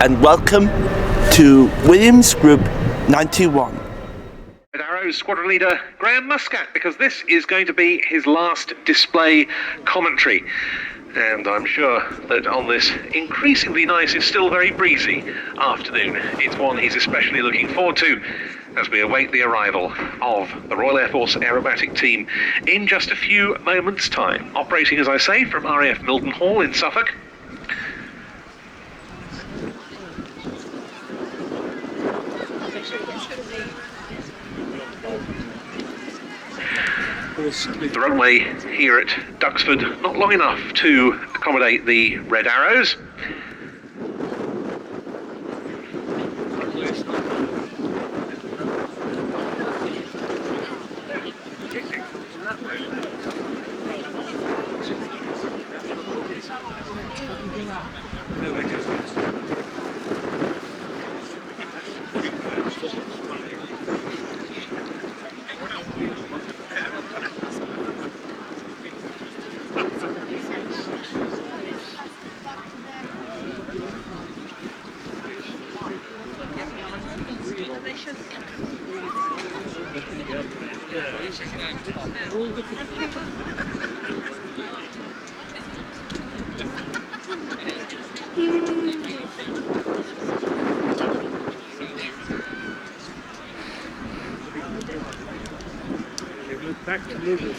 and welcome to Williams Group 91. Arrows Squadron Leader Graham Muscat, because this is going to be his last display commentary. And I'm sure that on this increasingly nice, it's still very breezy afternoon, it's one he's especially looking forward to as we await the arrival of the Royal Air Force aerobatic team in just a few moments' time. Operating, as I say, from RAF Mildenhall in Suffolk. The runway here at Duxford not long enough to accommodate the Red Arrows. Back to moving.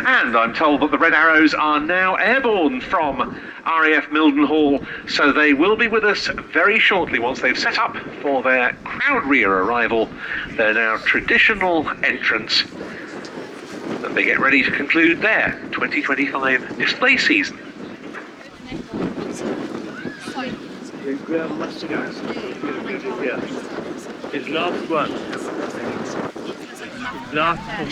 And I'm told that the Red Arrows are now airborne from RAF Mildenhall, so they will be with us very shortly once they've set up for their crowd rear arrival, their now traditional entrance, and they get ready to conclude their 2025 display season. Yeah. His last one. Last one.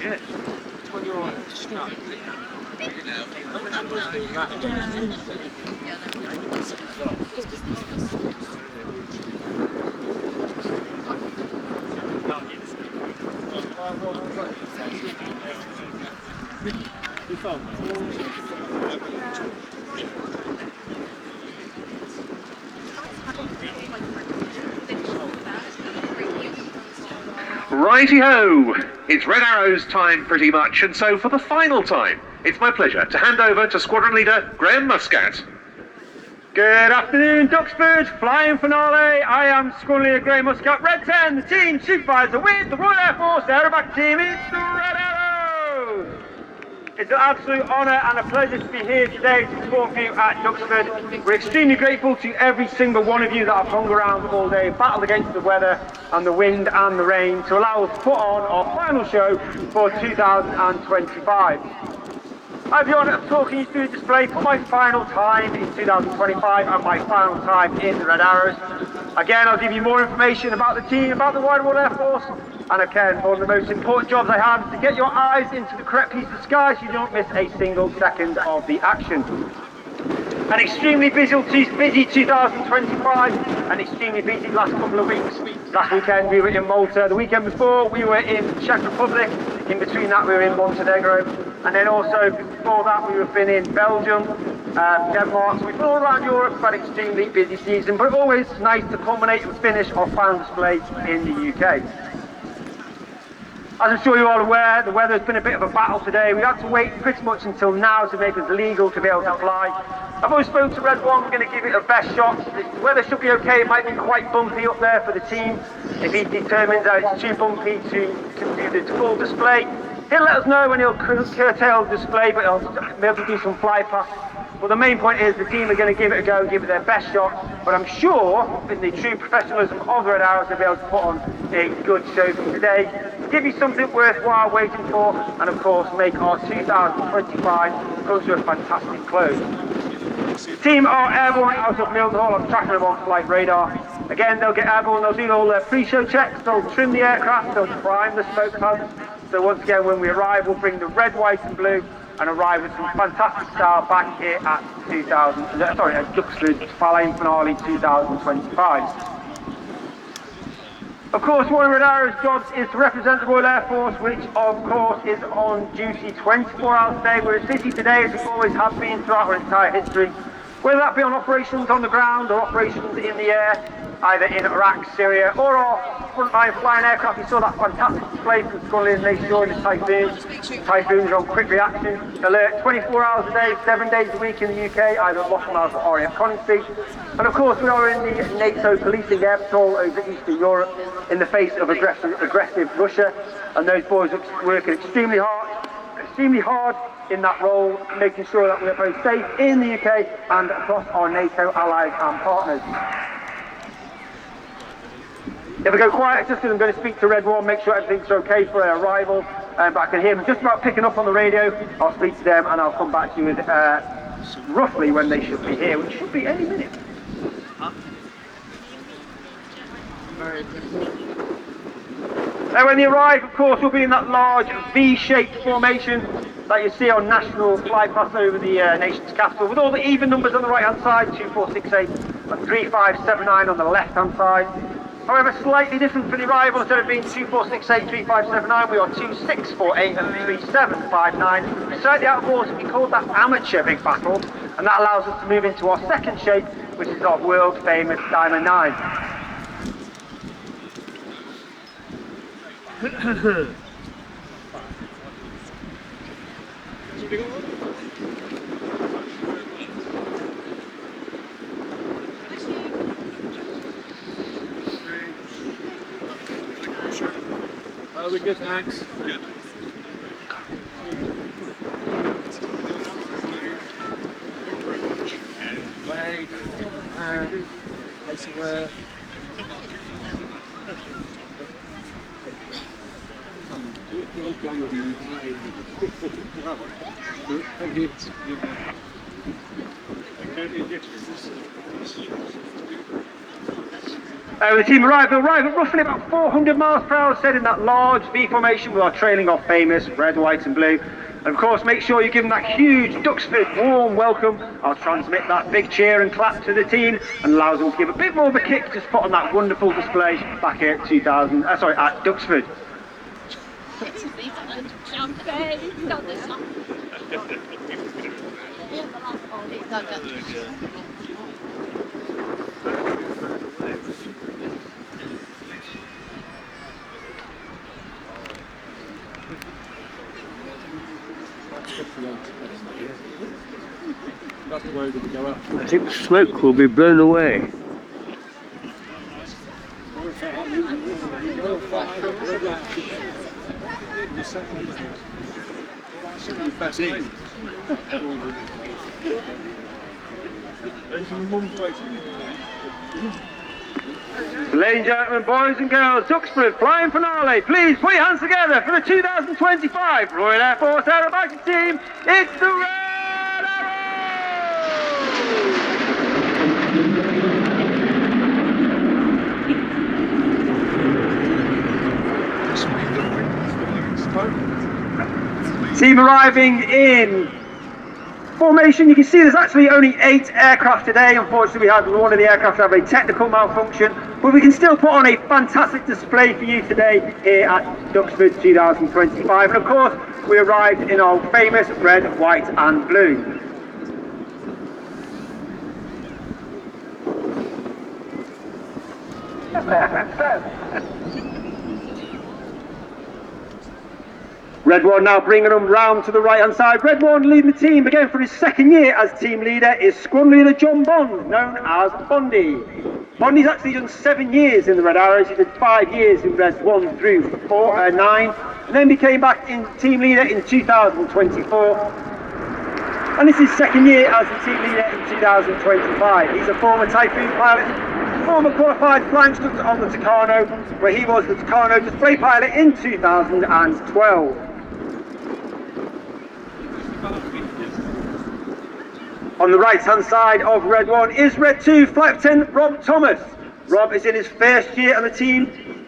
Yeah. When you're on snap. Righty-ho! It's Red Arrows time pretty much, and so for the final time, it's my pleasure to hand over to Squadron Leader Graham Muscat. Good afternoon, Duxford Flying Finale. I am Squadron Leader Graham Muscat, Red 10, the team supervisor with the Royal Air Force aerobatic team. It's the Red Arrows! It's an absolute honour and a pleasure to be here today to perform for you at Duxford. We're extremely grateful to every single one of you that have hung around all day, battled against the weather and the wind and the rain to allow us to put on our final show for 2025. I'll be honoured talking you through the display for my final time in 2025 and my final time in the Red Arrows. Again, I'll give you more information about the team, about the Royal Air Force, and again, one of the most important jobs I have is to get your eyes into the correct piece of sky so you don't miss a single second of the action. An extremely busy 2025, an extremely busy last couple of weeks. Last weekend we were in Malta, the weekend before we were in Czech Republic, in between that we were in Montenegro, and then also before that we have been in Belgium, Denmark. So we've been all around Europe, had an extremely busy season, but always nice to culminate and finish our final display in the UK. As I'm sure you're all aware, the weather has been a bit of a battle today. We had to wait pretty much until now to make us legal to be able to fly. I've always spoken to Red 1, we're going to give it a best shot. The weather should be okay, it might be quite bumpy up there for the team. If he determines that it's too bumpy to do the full display, he'll let us know when he'll curtail the display, but he'll be able to do some fly past. But the main point is the team are going to give it a go, give it their best shot. But I'm sure, in the true professionalism of the Red Arrows, they'll be able to put on a good show for today. Give you something worthwhile waiting for, and of course make our 2025 come to a fantastic close. The team are airborne out of Mildenhall. I'm tracking them on flight radar. Again, they'll get airborne, they'll do all their pre-show checks, they'll trim the aircraft, they'll prime the smoke hazards. So once again, when we arrive, we'll bring the red, white and blue and arrive with some fantastic style back here at Duxford Flying Finale 2025. Of course, one of Red Arrow's jobs is to represent the Royal Air Force, which of course is on duty 24 hours a day. We're as busy today as we always have been throughout our entire history, whether that be on operations on the ground or operations in the air, either in Iraq, Syria, or our frontline flying aircraft. You saw that fantastic display from Scotland Nation during the Typhoons. Typhoons are on quick reaction, alert 24 hours a day, 7 days a week in the UK, either at Lockwood or RAF Coningsby. And of course, we are in the NATO policing air patrol over Eastern Europe in the face of aggressive Russia, and those boys are working extremely hard in that role, making sure that we are both safe in the UK and across our NATO allies and partners. If I go quiet, it's just because I'm going to speak to Red One, make sure everything's okay for their arrival, but I can hear them just about picking up on the radio. I'll speak to them and I'll come back to you with roughly when they should be here, which should be any minute. Now when they arrive, of course, we'll be in that large V-shaped formation that you see on national flypaths over the nation's capital, with all the even numbers on the right hand side, 2468 and 3579 on the left hand side. However, slightly different for the arrival. Instead of being 2468, 3579, we are 2648 and 3759. Slightly out of order, we call that amateur big battle, and that allows us to move into our second shape, which is our world famous Diamond 9. Oh, we're good, thanks. Good. Wait, elsewhere. The team arrive at roughly about 400 miles per hour, set in that large V formation. We are trailing our famous red, white and blue. And of course, make sure you give them that huge Duxford warm welcome. I'll transmit that big cheer and clap to the team and allows them to give a bit more of a kick to spot on that wonderful display back here at at Duxford. I think smoke will be blown away. Ladies and gentlemen, boys and girls, Duxford Flying Finale, please put your hands together for the 2025 Royal Air Force aerobatic team. It's the Red Arrow! Team arriving in formation. You can see there's actually only 8 aircraft today. Unfortunately, we had one of the aircraft have a technical malfunction, but we can still put on a fantastic display for you today here at Duxford 2025. And of course, we arrived in our famous red, white and blue. Red One now bringing them round to the right hand side. Red One leading the team again for his second year as team leader is squad leader John Bond, known as Bondy. Bondy's actually done 7 years in the Red Arrows. He did 5 years in Reds 1 through 9, and then became back in team leader in 2024. And this is his second year as the team leader in 2025. He's a former Typhoon pilot, former qualified flying instructor on the Tucano, where he was the Tucano display pilot in 2012. On the right-hand side of Red 1 is Red 2, Flight Attendant Rob Thomas. Rob is in his first year on the team.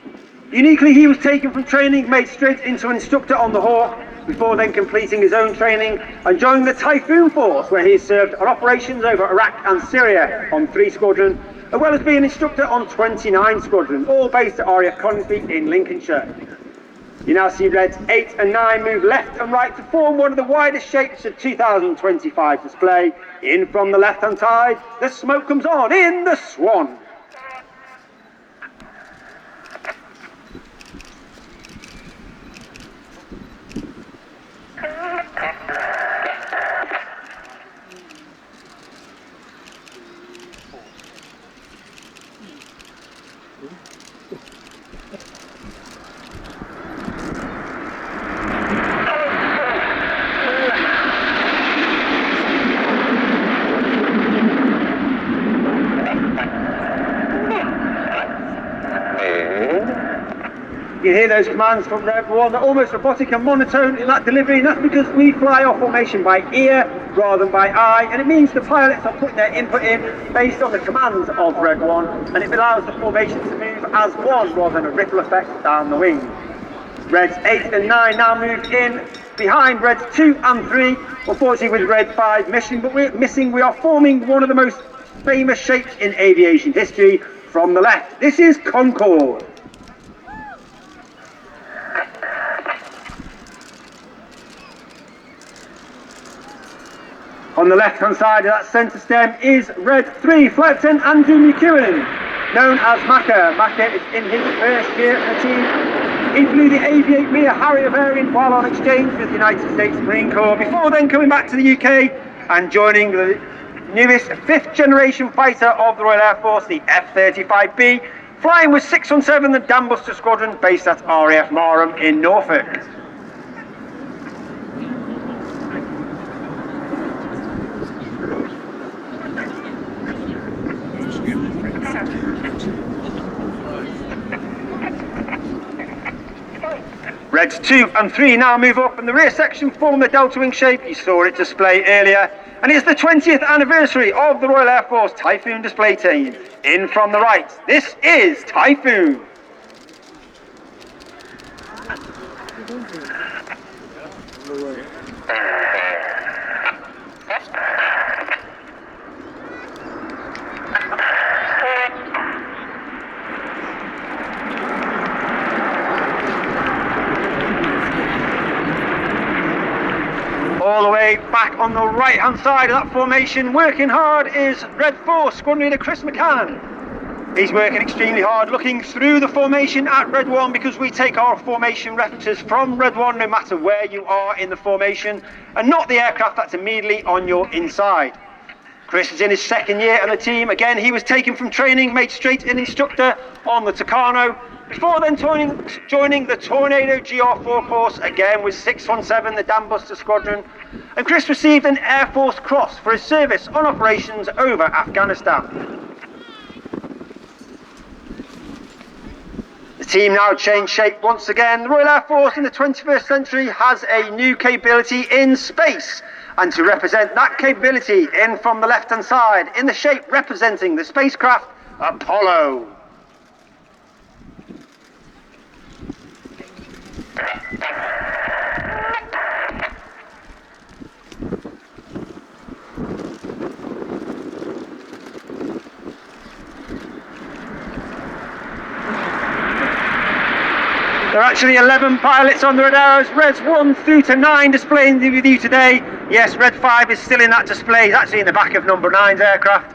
Uniquely, he was taken from training, made straight into an instructor on the Hawk, before then completing his own training and joining the Typhoon Force, where he served on operations over Iraq and Syria on 3 Squadron, as well as being an instructor on 29 Squadron, all based at RAF Coningsby in Lincolnshire. You now see Reds 8 and 9 move left and right to form one of the widest shapes of 2025 display. In from the left-hand side, the smoke comes on in the Swan. You hear those commands from Rev 1, they're almost robotic and monotone in that delivery, and that's because we fly our formation by ear rather than by eye, and it means the pilots are putting their input in based on the commands of Rev 1, and it allows the formation to move as one rather than a ripple effect down the wing. Reds 8 and 9 now move in behind Reds 2 and 3, unfortunately with Red 5 we are forming one of the most famous shapes in aviation history from the left. This is Concorde. On the left-hand side of that centre stem is Red 3, Flight Attendant Andrew McEwen, known as Macca. Macca is in his first year at the team. He flew the Aviate Rear Harrier variant while on exchange with the United States Marine Corps, before then coming back to the UK and joining the newest 5th generation fighter of the Royal Air Force, the F-35B, flying with 617, the Dambuster Squadron, based at RAF Marham in Norfolk. Reds 2 and 3 now move up, and the rear section form the delta wing shape. You saw it display earlier, and it's the 20th anniversary of the Royal Air Force Typhoon display team. In from the right, this is Typhoon. All the way back on the right hand side of that formation, working hard, is Red 4 Squadron Leader Chris McCann. He's working extremely hard, looking through the formation at Red 1, because we take our formation references from Red 1 no matter where you are in the formation, and not the aircraft that's immediately on your inside. Chris is in his 2nd year on the team. Again, he was taken from training, made straight an instructor on the Tucano, before then joining the Tornado GR4 course, again with 617, the Dambuster Squadron. And Chris received an Air Force Cross for his service on operations over Afghanistan. The team now changed shape once again. The Royal Air Force in the 21st century has a new capability in space. And to represent that capability, in from the left-hand side, in the shape representing the spacecraft Apollo. There are actually 11 pilots on the Red Arrows, Reds 1 through to 9 displaying with you today. Yes, Red 5 is still in that display, he's actually in the back of number 9's aircraft.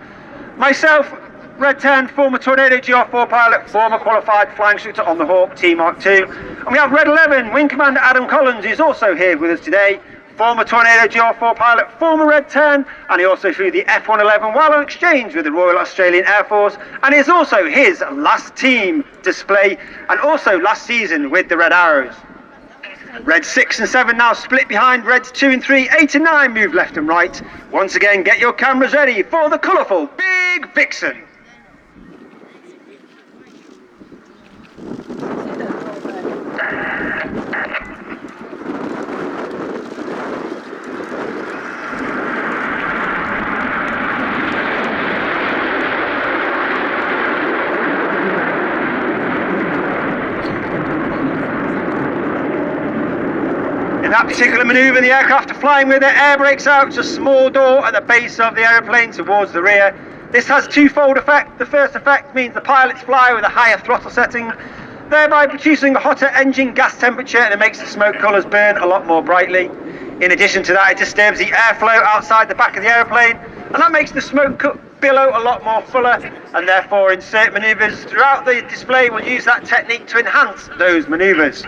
Myself, Red 10, former Tornado GR4 pilot, former qualified flying instructor on the Hawk T-Mark II. And we have Red 11, Wing Commander Adam Collins, who's also here with us today. Former Tornado GR4 pilot, former Red 10, and he also flew the F-111 while on exchange with the Royal Australian Air Force, and is also his last team display, and also last season with the Red Arrows. Reds 6 and 7 now split behind Reds 2 and 3, 8 and 9 move left and right. Once again, get your cameras ready for the colourful Big Vixen. that particular manoeuvre, the aircraft are flying with their air brakes out, just a small door at the base of the aeroplane towards the rear. This has twofold effect. The first effect means the pilots fly with a higher throttle setting, thereby producing a hotter engine gas temperature, and it makes the smoke colours burn a lot more brightly. In addition to that, it disturbs the airflow outside the back of the aeroplane, and that makes the smoke billow a lot more fuller, and therefore in certain manoeuvres throughout the display we'll use that technique to enhance those manoeuvres.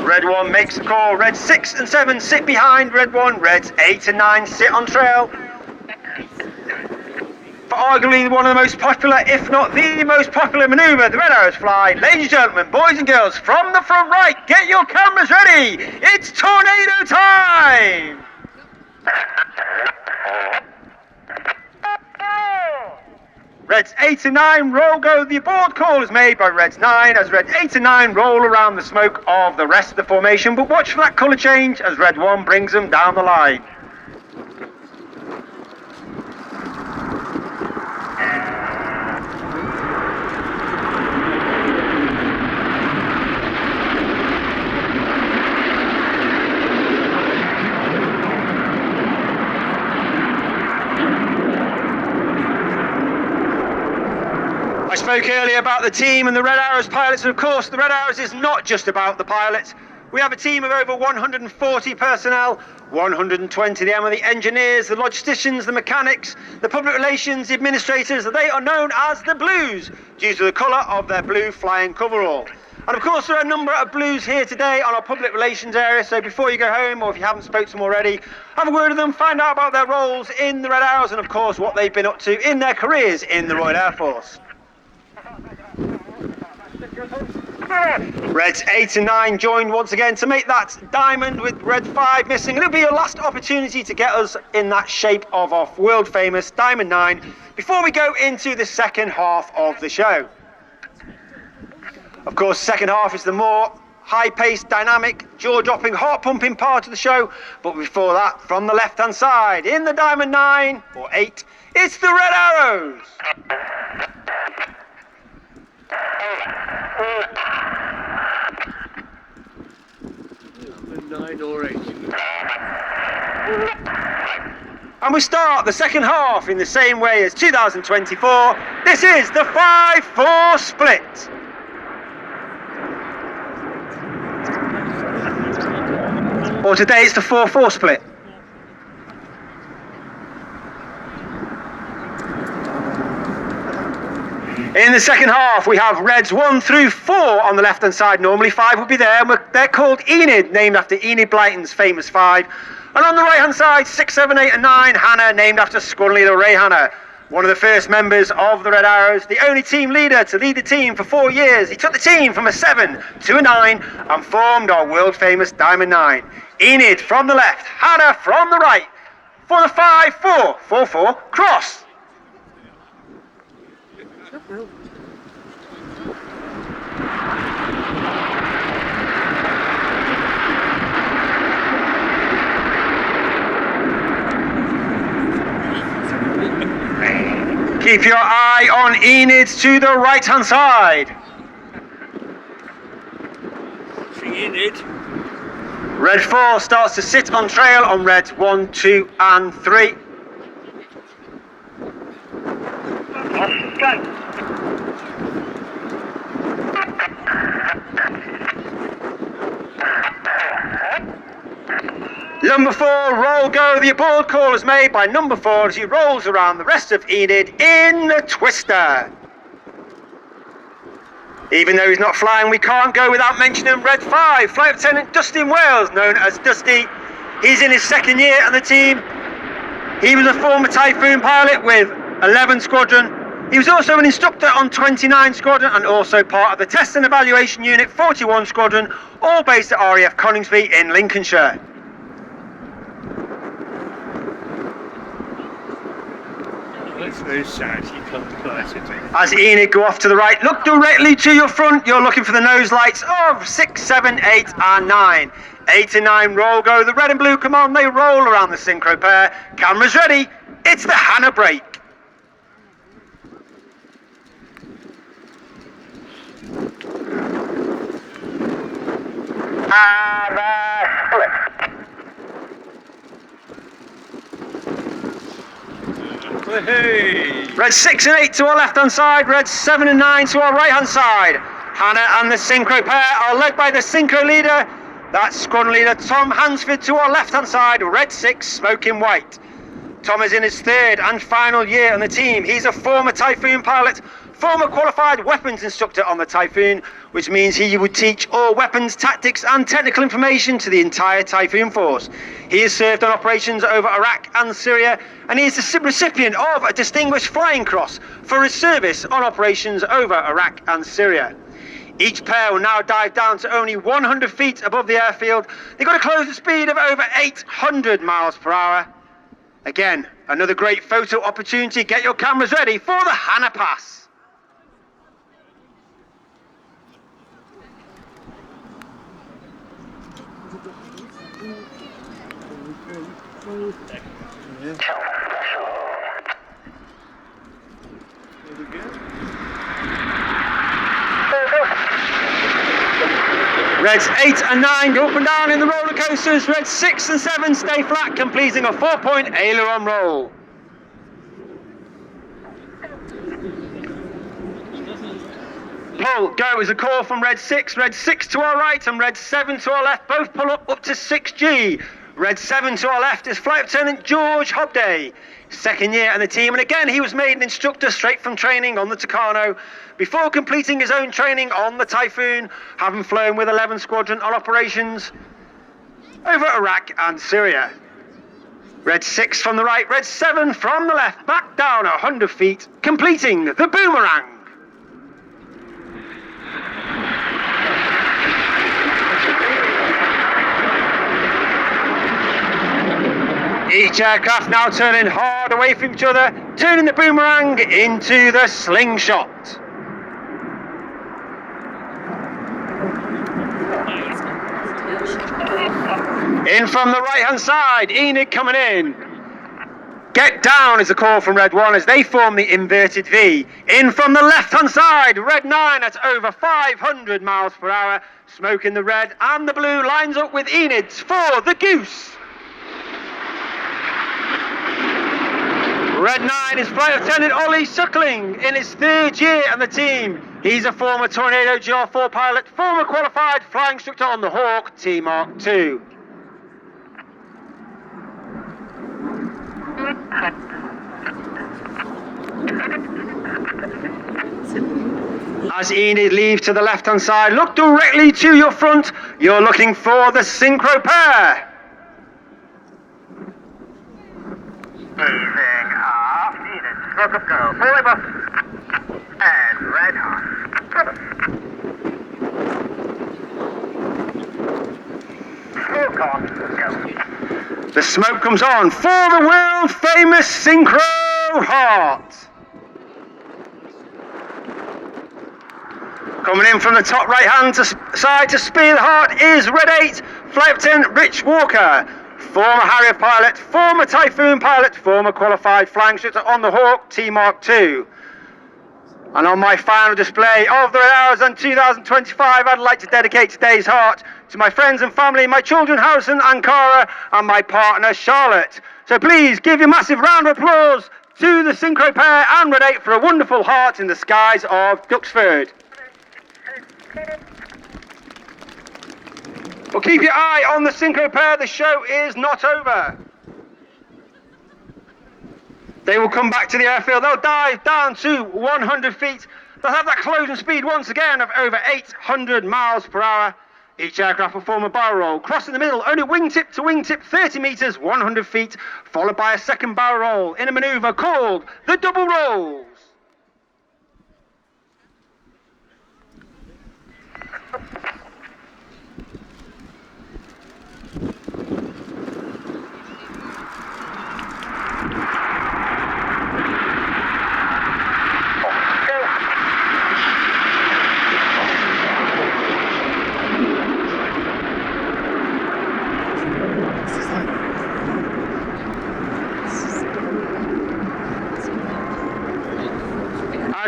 Red 1 makes the call, Red 6 and 7 sit behind Red 1, Reds 8 and 9 sit on trail. For arguably one of the most popular, if not the most popular manoeuvre the Red Arrows fly, ladies and gentlemen, boys and girls, from the front right, get your cameras ready, it's tornado time! Reds 8 and 9 roll go. The abort call is made by Reds 9 as Reds 8 and 9 roll around the smoke of the rest of the formation, but watch for that colour change as Red 1 brings them down the line. I spoke earlier about the team and the Red Arrows pilots, and of course the Red Arrows is not just about the pilots. We have a team of over 140 personnel, 120 of them are the engineers, the logisticians, the mechanics, the public relations, the administrators. They are known as the Blues due to the colour of their blue flying coverall. And of course there are a number of Blues here today on our public relations area, so before you go home, or if you haven't spoken to them already, have a word with them, find out about their roles in the Red Arrows and of course what they've been up to in their careers in the Royal Air Force. Reds 8 and 9 joined once again to make that diamond with Red 5 missing. It'll be your last opportunity to get us in that shape of our world famous Diamond 9 before we go into the second half of the show. Of course, the second half is the more high-paced, dynamic, jaw-dropping, heart-pumping part of the show. But before that, from the left-hand side, in the Diamond 9, or 8, it's the Red Arrows. The 9 or 8. And we start the second half in the same way as 2024. This is the 5-4 split. Or today it's the 4-4 split. In the second half, we have Reds 1 through 4 on the left-hand side. Normally 5 would be there. They're called Enid, named after Enid Blyton's famous 5. And on the right-hand side, 6, 7, 8 and 9, Hannah, named after Squadron Leader Ray Hannah, one of the first members of the Red Arrows, the only team leader to lead the team for 4 years. He took the team from a 7 to a 9 and formed our world-famous Diamond 9. Enid from the left, Hannah from the right, for the 5-4, 4-4 cross. Keep your eye on Enid to the right-hand side. Enid. Red 4 starts to sit on trail on Reds 1, 2 and 3. Number 4, roll go. The abort call is made by number 4 as he rolls around the rest of Enid in the twister. Even though he's not flying, we can't go without mentioning Red 5, Flight Lieutenant Dustin Wales, known as Dusty. He's in his second year on the team. He was a former Typhoon pilot with 11 Squadron. He was also an instructor on 29 Squadron and also part of the Test and Evaluation Unit 41 Squadron, all based at RAF Coningsby in Lincolnshire. That's very sad. You can't fly it. As Enid go off to the right, look directly to your front. You're looking for the nose lights of 6, 7, 8 and 9. 8 and 9 roll go. The red and blue come on. They roll around the Synchro Pair. Cameras ready. It's the Hannah break. split. Hey! Red 6 and 8 to our left hand side, red 7 and 9 to our right hand side. Hannah and the Synchro Pair are led by the Synchro leader. That's squadron leader Tom Hansford to our left hand side, red 6 smoking white. Tom is in his third and final year on the team. He's a former Typhoon pilot, former qualified weapons instructor on the Typhoon, which means he would teach all weapons, tactics and technical information to the entire Typhoon force. He has served on operations over Iraq and Syria, and he is the recipient of a Distinguished Flying Cross for his service on operations over Iraq and Syria. Each pair will now dive down to only 100 feet above the airfield. They've got a closing speed of over 800 miles per hour. Again, another great photo opportunity. Get your cameras ready for the Hannah Pass. Reds 8 and 9 go up and down in the roller coasters. Reds 6 and 7 stay flat, completing a 4-point aileron roll. Pull, go is a call from red 6 to our right and red 7 to our left, both pull up to 6G. Red 7 to our left is Flight Lieutenant George Hobday, second year on the team, and again he was made an instructor straight from training on the Tucano before completing his own training on the Typhoon, having flown with 11 Squadron on operations over Iraq and Syria. Red 6 from the right, red 7 from the left, back down 100 feet, completing the boomerang. Each aircraft now turning hard away from each other, turning the boomerang into the slingshot. In from the right hand side, Enid coming in. Get down is a call from red 1 as they form the inverted V. In from the left hand side, red 9 at over 500 miles per hour, smoking the red and the blue lines up with Enid's for the goose. Red 9 is Flight Lieutenant Ollie Suckling in his third year on the team. He's a former Tornado GR4 pilot, former qualified flying instructor on the Hawk T Mark II. As Enid leaves to the left hand side, look directly to your front. You're looking for the Synchro Pair. Easing off, Enid. Welcome, go. Fully buff. And red hot. Smoke on, go. The smoke comes on for the world famous Synchro Heart. Coming in from the top right hand side to spear the heart is red 8, Flight Lieutenant Rich Walker. Former Harrier pilot, former Typhoon pilot, former qualified flying instructor on the Hawk T Mark II. And on my final display of the hours in 2025, I'd like to dedicate today's heart to my friends and family, my children Harrison and Cara, and my partner Charlotte. So please give your massive round of applause to the Synchro Pair and Red 8 for a wonderful heart in the skies of Duxford. Well, keep your eye on the Synchro Pair, the show is not over. They will come back to the airfield, they'll dive down to 100 feet. They'll have that closing speed once again of over 800 miles per hour. Each aircraft will form a barrel roll, crossing the middle, only wingtip to wingtip, 30 metres, 100 feet, followed by a second barrel roll in a manoeuvre called the double rolls.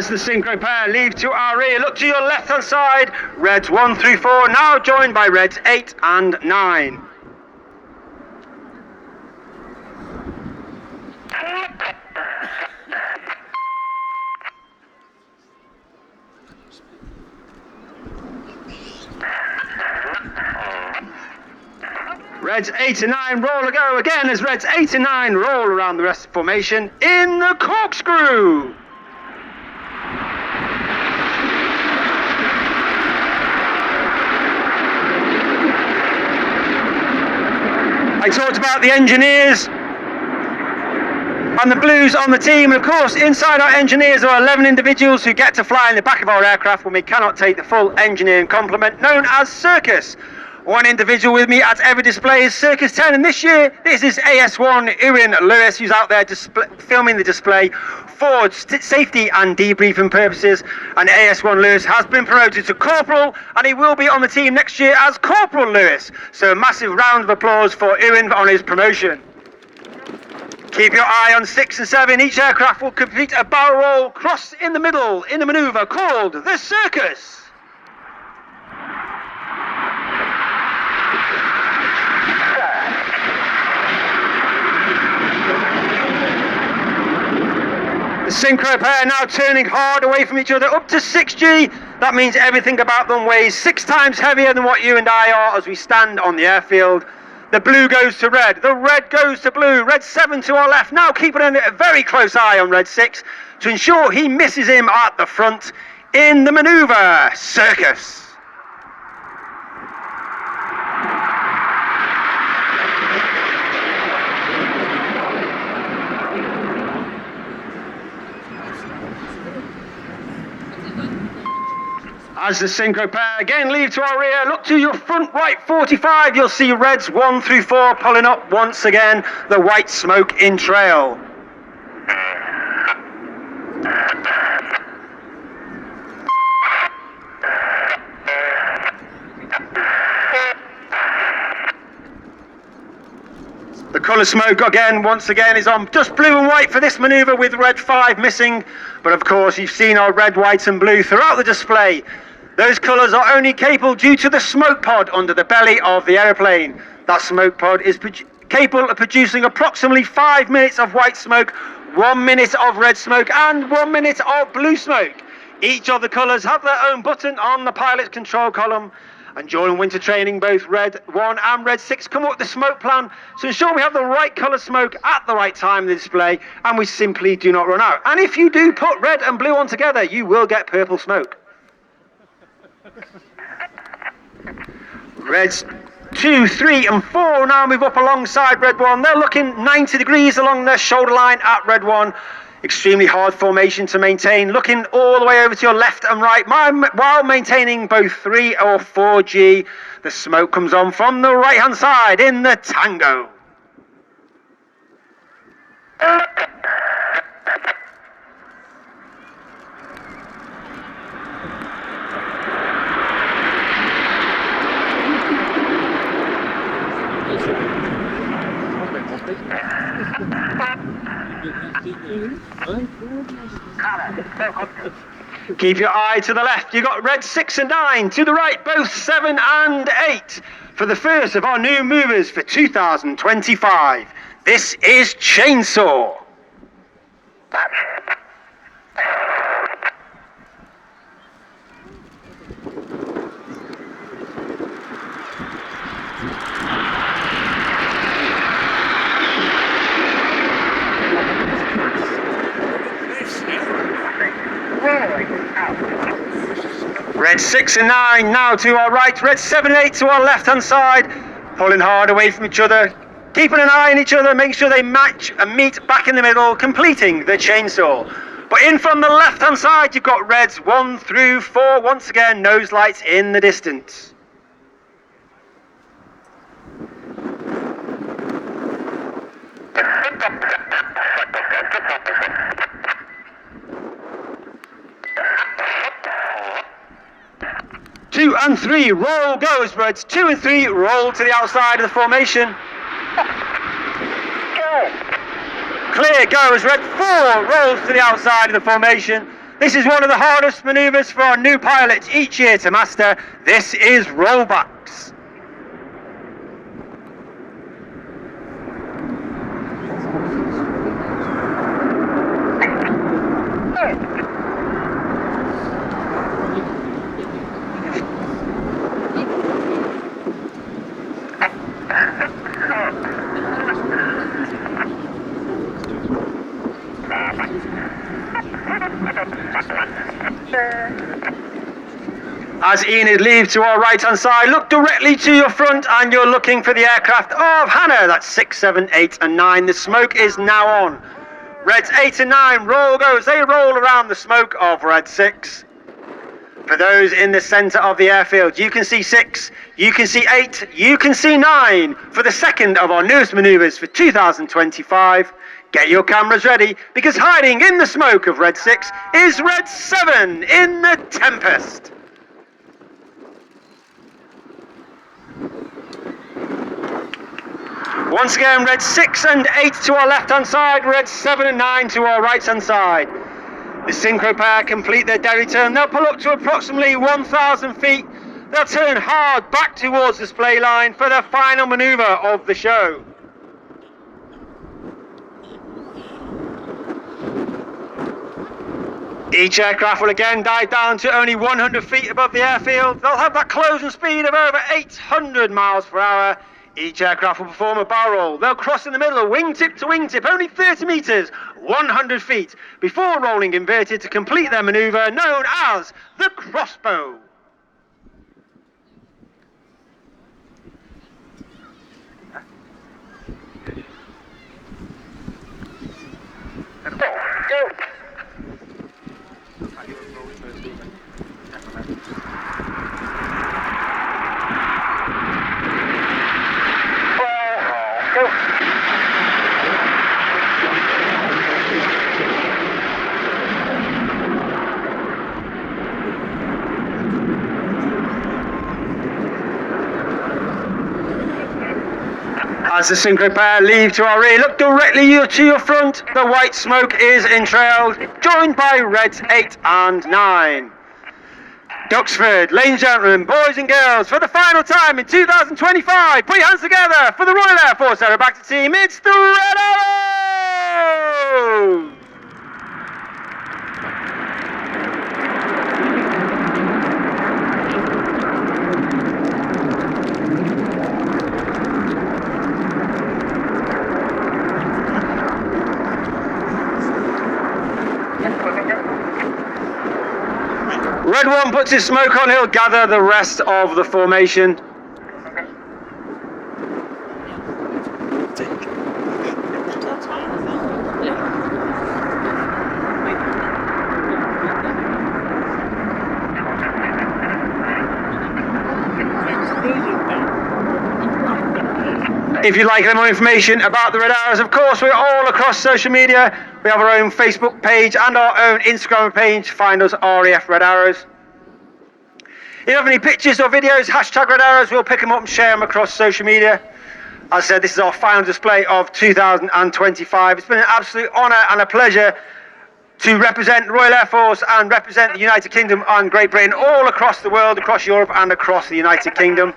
As the Synchro Pair leave to our rear, look to your left-hand side. Reds 1 through 4 now joined by Reds 8 and 9. Reds 8 and 9 roll a go again as Reds 8 and 9 roll around the rest of the formation in the corkscrew. I talked about the engineers and the blues on the team, and of course inside our engineers are 11 individuals who get to fly in the back of our aircraft when we cannot take the full engineering complement, known as Circus. One individual with me at every display is Circus 10, and this year this is AS1 Ewan Lewis, who's out there filming the display for safety and debriefing purposes. And AS1 Lewis has been promoted to Corporal, and he will be on the team next year as Corporal Lewis. So a massive round of applause for Ewan on his promotion. Keep your eye on 6 and 7. Each aircraft will complete a barrel roll cross in the middle in a manoeuvre called the Circus. The Synchro Pair now turning hard away from each other up to 6G. That means everything about them weighs 6 times heavier than what you and I are as we stand on the airfield. The blue goes to red, the red goes to blue. Red 7 to our left, now keeping a very close eye on Red 6 to ensure he misses him at the front in the manoeuvre Circus. As the Synchro Pair again leave to our rear, look to your front right 45. You'll see Reds 1 through 4 pulling up once again, the white smoke in trail. The colour smoke once again is on just blue and white for this manoeuvre, with Red 5 missing. But of course you've seen our red, white and blue throughout the display. Those colours are only capable due to the smoke pod under the belly of the aeroplane. That smoke pod is capable of producing approximately 5 minutes of white smoke, 1 minute of red smoke and 1 minute of blue smoke. Each of the colours have their own button on the pilot's control column. And during winter training, both Red 1 and Red 6 come up with the smoke plan to ensure we have the right colour smoke at the right time in the display, and we simply do not run out. And if you do put red and blue on together, you will get purple smoke. Reds 2, 3 and 4 now move up alongside Red 1. They're looking 90 degrees along their shoulder line at Red 1. Extremely hard formation to maintain, looking all the way over to your left and right while maintaining both 3 or 4G. The smoke comes on from the right hand side in the Tango. Keep your eye to the left. You've got Red 6 and 9. To the right, both 7 and 8. For the first of our new movers for 2025. This is Chainsaw. 6 and 9 now to our right, Red 7 and 8 to our left hand side, pulling hard away from each other, keeping an eye on each other, making sure they match and meet back in the middle, completing the chainsaw. But in from the left hand side, you've got Reds 1 through 4, once again, nose lights in the distance. Two and 3, roll goes, Reds. 2 and 3, roll to the outside of the formation. Clear goes, Red 4 rolls to the outside of the formation. This is one of the hardest manoeuvres for our new pilots each year to master. This is rollbacks. As Enid leaves to our right hand side, look directly to your front and you're looking for the aircraft of Hannah. That's 6, 7, 8 and 9. The smoke is now on. Reds 8 and 9 roll goes. They roll around the smoke of Red 6. For those in the centre of the airfield, you can see 6, you can see 8, you can see 9 for the second of our newest manoeuvres for 2025. Get your cameras ready, because hiding in the smoke of Red 6 is Red 7 in the Tempest. Once again, Red 6 and 8 to our left-hand side, Red 7 and 9 to our right-hand side. The Synchro Pair complete their derry turn. They'll pull up to approximately 1,000 feet. They'll turn hard back towards the display line for the final manoeuvre of the show. Each aircraft will again dive down to only 100 feet above the airfield. They'll have that closing speed of over 800 miles per hour. Each aircraft will perform a bow roll. They'll cross in the middle of wingtip to wingtip, only 30 metres, 100 feet, before rolling inverted to complete their manoeuvre known as the crossbow. As the Synchro Pair leave to our rear, look directly to your front. The white smoke is entrailed, joined by Reds 8 and 9. Duxford, ladies and gentlemen, boys and girls, for the final time in 2025, put your hands together for the Royal Air Force Aerobatic team. It's the Red Arrows! Red 1 puts his smoke on, he'll gather the rest of the formation. If you'd like any more information about the Red Arrows, of course, we're all across social media. We have our own Facebook page and our own Instagram page. Find us RAF Red Arrows. If you have any pictures or videos, hashtag Red Arrows, we'll pick them up and share them across social media. As I said, this is our final display of 2025. It's been an absolute honour and a pleasure to represent the Royal Air Force and represent the United Kingdom and Great Britain all across the world, across Europe and across the United Kingdom.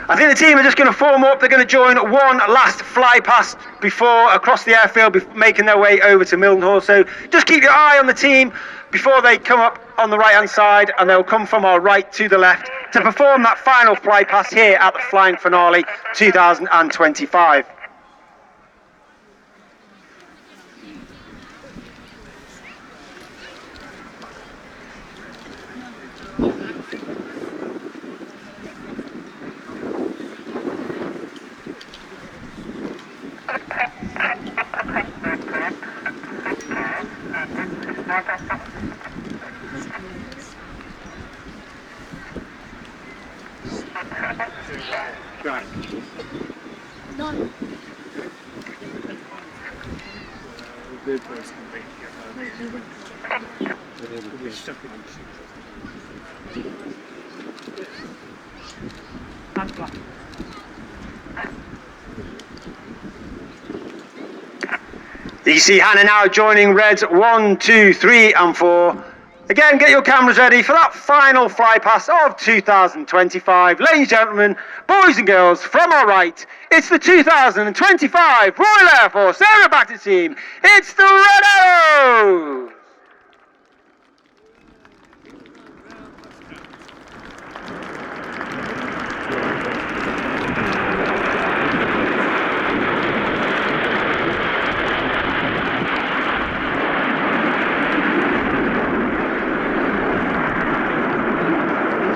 I think the team are just going to form up. They're going to join one last fly past before across the airfield, making their way over to Mildenhall. So just keep your eye on the team before they come up on the right hand side, and they'll come from our right to the left to perform that final fly past here at the Flying Finale 2025. Right. None. Good person. We're stuck in I've got You see Hannah now joining Reds 1, 2, 3 and 4. Again, get your cameras ready for that final fly past of 2025. Ladies and gentlemen, boys and girls, from our right, it's the 2025 Royal Air Force Aerobatic Team. It's the Red Arrows!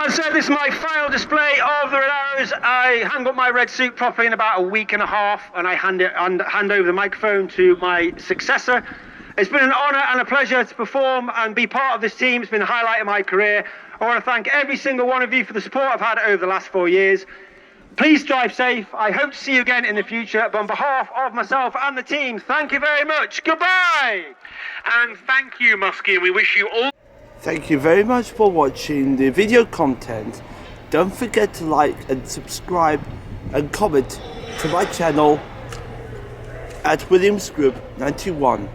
So this is my final display of the Red Arrows. I hang up my red suit properly in about a week and a half, and I hand over the microphone to my successor. It's been an honour and a pleasure to perform and be part of this team. It's been a highlight of my career. I want to thank every single one of you for the support I've had over the last 4 years. Please drive safe. I hope to see you again in the future. But on behalf of myself and the team, thank you very much. Goodbye. And thank you, Muskie, and we wish you all... Thank you very much for watching the video content. Don't forget to like and subscribe and comment to my channel at Williams Group 91.